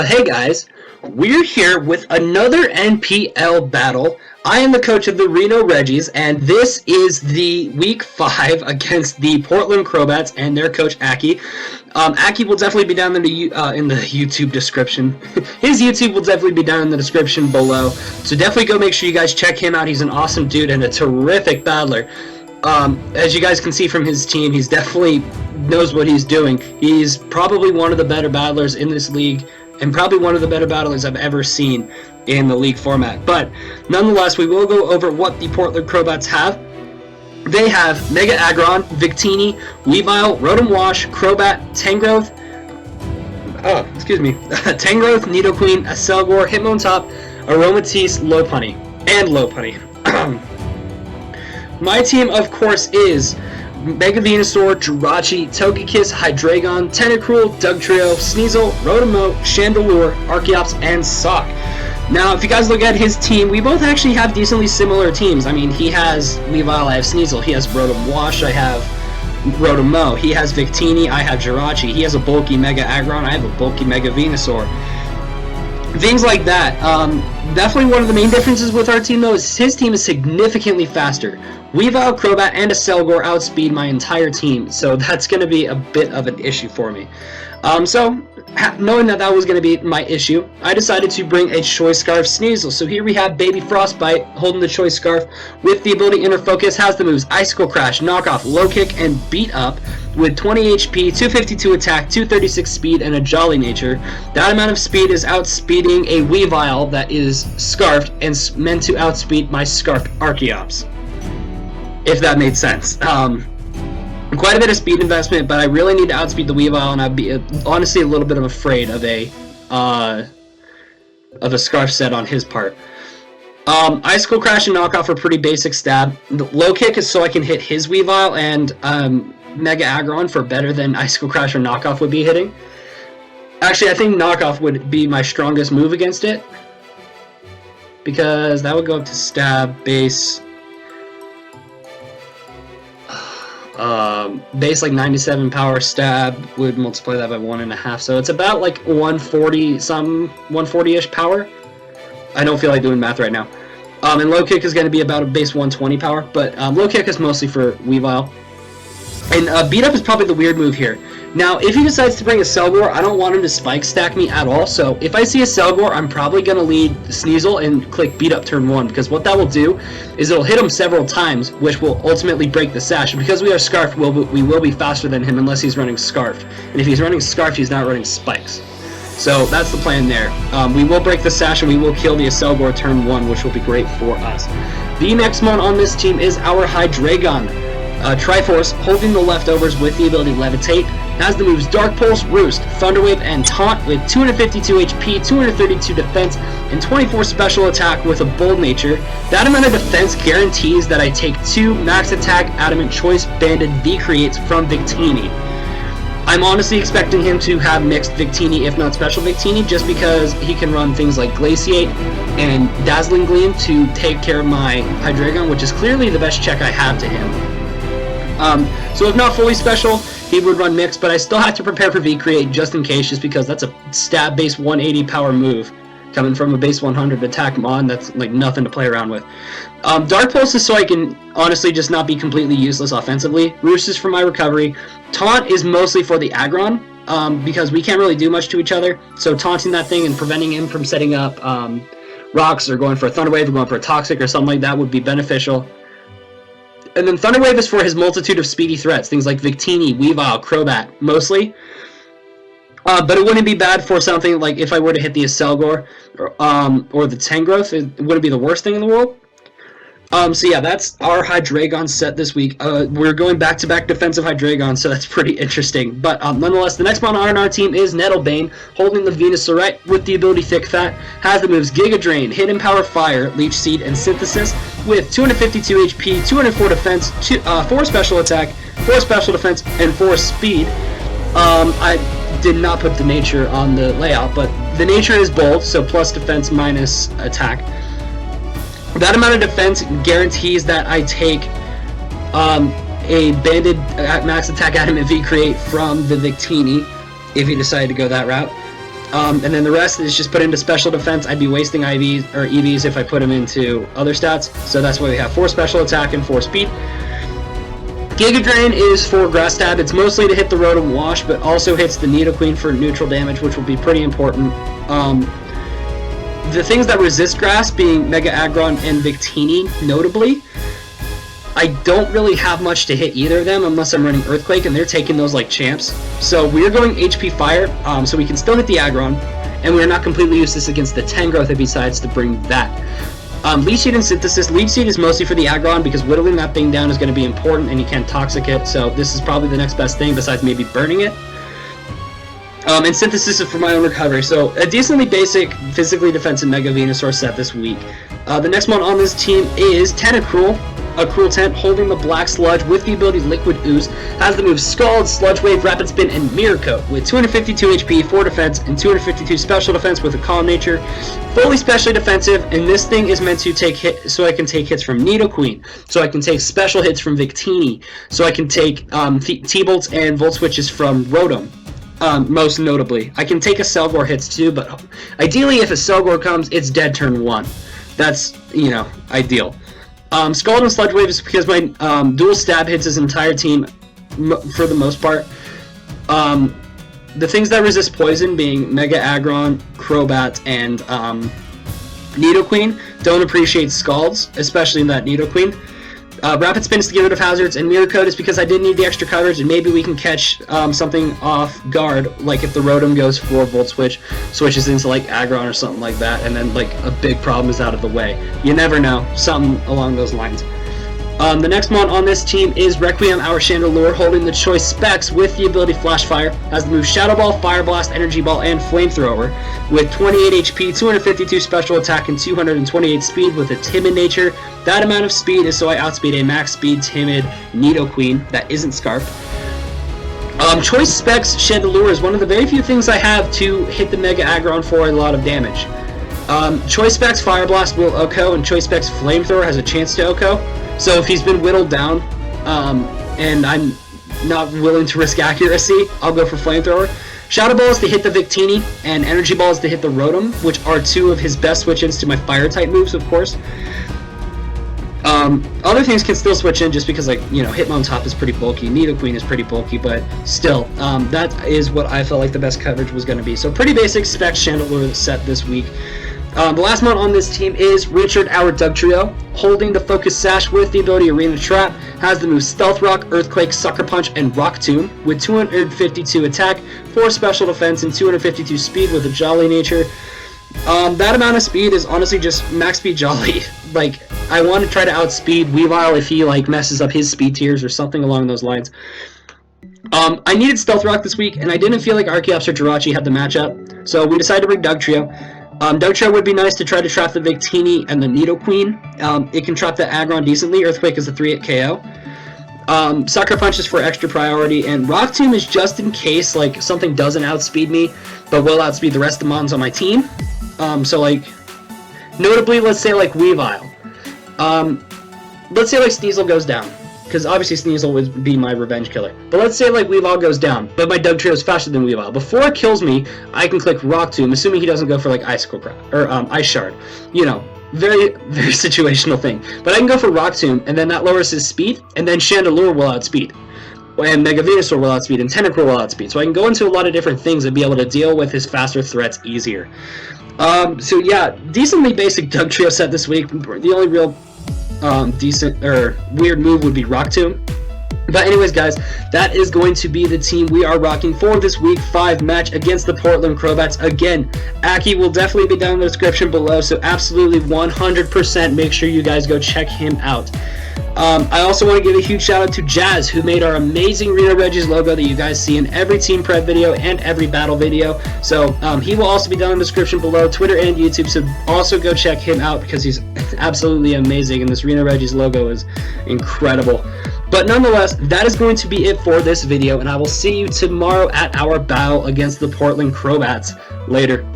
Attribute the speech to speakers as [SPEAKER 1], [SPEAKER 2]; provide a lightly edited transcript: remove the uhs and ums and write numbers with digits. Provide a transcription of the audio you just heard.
[SPEAKER 1] Hey guys, we're here with another NPL battle. I am the coach of the Reno Regis, and this is the week 5 against the Portland Crobats and their coach Akki. Akki will definitely be down in the YouTube description. His YouTube will definitely be down in the description below. So definitely go make sure you guys check him out. He's an awesome dude and a terrific battler. As you guys can see from his team, he's definitely knows what he's doing. He's probably one of the better battlers in this league, and probably one of the better battlers I've ever seen in the league format. But nonetheless, we will go over what the Portland Crobats have. They have Mega Aggron, Victini, Weavile, Rotom Wash, Crobat, Tangrowth, Tangrowth, Nidoqueen, Acelgor, Hitmontop, Aromatisse, Lopunny, and Lopunny. My team, of course, is Mega Venusaur, Jirachi, Togekiss, Hydreigon, Tentacruel, Dugtrio, Sneasel, Rotom, Chandelure, Archeops, and Sock. Now, if you guys look at his team, we both actually have decently similar teams. I mean, he has Weavile, I have Sneasel. He has Rotom Wash, I have Rotom. He has Victini, I have Jirachi. He has a bulky Mega Aggron, I have a bulky Mega Venusaur. Things like that. Definitely one of the main differences with our team, though, is his team is significantly faster. Weavile, Crobat, and Acelgor outspeed my entire team, so that's going to be a bit of an issue for me. Knowing that was going to be my issue, I decided to bring a Choice Scarf Sneasel. So here we have Baby Frostbite holding the Choice Scarf with the ability Inner Focus, has the moves Icicle Crash, Knock Off, Low Kick, and Beat Up with 20 HP, 252 attack, 236 speed, and a Jolly Nature. That amount of speed is outspeeding a Weavile that is Scarfed and meant to outspeed my Scarfed Archeops, if that made sense. Quite a bit of speed investment, but I really need to outspeed the Weavile, and I'd be honestly a little bit afraid of a Scarf set on his part. Icicle Crash and Knockoff are pretty basic stab. The Low Kick is so I can hit his Weavile, and Mega Aggron for better than Icicle Crash or Knockoff would be hitting. Actually, I think Knockoff would be my strongest move against it, because that would go up to stab, base... base like 97 power, stab would multiply that by 1.5, so it's about like 140 something, 140-ish power. I don't feel like doing math right now. And Low Kick is going to be about a base 120 power, but Low Kick is mostly for Weavile. And Beat Up is probably the weird move here. Now, if he decides to bring a Acelgor, I don't want him to spike stack me at all, so if I see a Acelgor, I'm probably going to lead Sneasel and click Beat Up turn 1, because what that will do is it'll hit him several times, which will ultimately break the sash. And because we are Scarfed, we will be faster than him unless he's running Scarfed. And if he's running Scarfed, he's not running Spikes. So that's the plan there. We will break the sash and we will kill the Acelgor turn 1, which will be great for us. The next one on this team is our Hydreigon. Triforce, holding the leftovers with the ability Levitate, has the moves Dark Pulse, Roost, Thunder Wave, and Taunt with 252 HP, 232 defense, and 24 special attack with a Bold Nature. That amount of defense guarantees that I take 2 max attack Adamant Choice Banded V-Creates from Victini. I'm honestly expecting him to have mixed Victini, if not special Victini, just because he can run things like Glaciate and Dazzling Gleam to take care of my Hydreigon, which is clearly the best check I have to him. So if not fully special, he would run mixed, but I still have to prepare for V-Create just in case, just because that's a stab base 180 power move coming from a base 100 attack mon. That's like nothing to play around with. Dark Pulse is so I can honestly just not be completely useless offensively. Roost is for my recovery. Taunt is mostly for the Aggron, because we can't really do much to each other, so taunting that thing and preventing him from setting up rocks or going for a Thunder Wave or going for a Toxic or something like that would be beneficial. And then Thunder Wave is for his multitude of speedy threats, things like Victini, Weavile, Crobat, mostly. But it wouldn't be bad for something like if I were to hit the Acelgor or the Tangrowth. It wouldn't be the worst thing in the world. So yeah, that's our Hydreigon set this week. We're going back-to-back defensive Hydreigon, so that's pretty interesting. But nonetheless, the next one on our team is Nettlebane, holding the Venusaur with the ability Thick Fat, has the moves Giga Drain, Hidden Power Fire, Leech Seed, and Synthesis with 252 HP, 204 defense, 4 special attack, 4 special defense, and 4 speed. I did not put the nature on the layout, but the nature is bold, so plus defense minus attack. That amount of defense guarantees that I take a banded max attack Adamant V-Create from the Victini, if you decide to go that route. And then the rest is just put into special defense. I'd be wasting IVs or EVs if I put them into other stats. So that's why we have 4 special attack and 4 speed. Giga Drain is for Grass Stab. It's mostly to hit the Rotom Wash, but also hits the Nidoqueen for neutral damage, which will be pretty important. The things that resist Grass, being Mega Aggron and Victini, notably, I don't really have much to hit either of them unless I'm running Earthquake, and they're taking those like champs. So we're going HP Fire, so we can still hit the Aggron, and we're not completely useless against the Tangrowth if he decides to bring that. Leech Seed and Synthesis. Leech Seed is mostly for the Aggron because whittling that thing down is going to be important, and you can't Toxic it, so this is probably the next best thing besides maybe burning it. And Synthesis is for my own recovery, so a decently basic, physically defensive Mega Venusaur set this week. The next one on this team is Tentacruel. A Cruel Tent holding the Black Sludge with the ability Liquid Ooze, has the moves Scald, Sludge Wave, Rapid Spin, and Mirror Coat with 252 HP, 4 defense, and 252 special defense with a Calm Nature. Fully specially defensive, and this thing is meant to take hit, so I can take hits from Nidoqueen, so I can take special hits from Victini, so I can take T-Bolts and Volt Switches from Rotom. Most notably. I can take a Selgor hits too, but ideally if a Selgor comes, it's dead turn 1. That's, you know, ideal. Scald and Sludge Wave is because my dual stab hits his entire team for the most part. The things that resist poison, being Mega Aggron, Crobat, and Nidoqueen, don't appreciate Scalds, especially in that Nidoqueen. Rapid Spin is to get rid of hazards, and Mirror Coat is because I did need the extra coverage, and maybe we can catch something off guard, like if the Rotom goes for Volt Switch, switches into like Aggron or something like that, and then like a big problem is out of the way. You never know, something along those lines. The next one on this team is Requiem, our Chandelure, holding the Choice Specs with the ability Flash Fire, has the move Shadow Ball, Fire Blast, Energy Ball, and Flamethrower, with 28 HP, 252 special attack, and 228 speed with a Timid nature. That amount of speed is so I outspeed a max speed Timid Nidoqueen that isn't Scarfed. Choice Specs Chandelure is one of the very few things I have to hit the Mega Aggron for a lot of damage. Choice Specs Fire Blast will OHKO, and Choice Specs Flamethrower has a chance to OHKO. So if he's been whittled down, and I'm not willing to risk accuracy, I'll go for Flamethrower. Shadow Ball is to hit the Victini, and Energy Ball is to hit the Rotom, which are 2 of his best switch-ins to my Fire-type moves, of course. Other things can still switch in just because, like, you know, Hitmontop is pretty bulky, Nidoqueen is pretty bulky, but still, that is what I felt like the best coverage was going to be. So pretty basic spec Chandelure set this week. The last one on this team is Richard, our Dugtrio, holding the Focus Sash with the ability Arena Trap, has the moves Stealth Rock, Earthquake, Sucker Punch, and Rock Tomb, with 252 attack, 4 special defense, and 252 speed with a Jolly nature. That amount of speed is honestly just max speed Jolly. Like, I want to try to outspeed Weavile if he, like, messes up his speed tiers or something along those lines. I needed Stealth Rock this week, and I didn't feel like Archeops or Jirachi had the matchup, so we decided to bring Dugtrio. Dugtrio would be nice to try to trap the Victini and the Nidoqueen. It can trap the Aggron decently. Earthquake is a 3-hit KO. Sucker Punch is for extra priority, and Rock Tomb is just in case like something doesn't outspeed me, but will outspeed the rest of the mons on my team. So like, notably, let's say like Weavile. Let's say like Sneasel goes down, because obviously Sneasel would be my revenge killer. But let's say like Weavile goes down, but my Dugtrio is faster than Weavile. Before it kills me, I can click Rock Tomb, assuming he doesn't go for like Icicle Crab or Ice Shard. You know, very, very situational thing. But I can go for Rock Tomb, and then that lowers his speed, and then Chandelure will outspeed. And Mega Venusaur will outspeed, and Tentacruel will outspeed. So I can go into a lot of different things and be able to deal with his faster threats easier. So yeah, decently basic Dugtrio set this week. The only real decent or weird move would be Rock Tomb. But anyways, guys, that is going to be the team we are rocking for this week 5 match against the Portland Crobats. Again, Akki will definitely be down in the description below, so absolutely 100% make sure you guys go check him out. I also want to give a huge shout out to Jazz, who made our amazing Reno Regis logo that you guys see in every team prep video and every battle video. So he will also be down in the description below, Twitter and YouTube, so also go check him out because he's absolutely amazing, and this Reno Regis logo is incredible. But nonetheless, that is going to be it for this video, and I will see you tomorrow at our battle against the Portland Crobats. Later.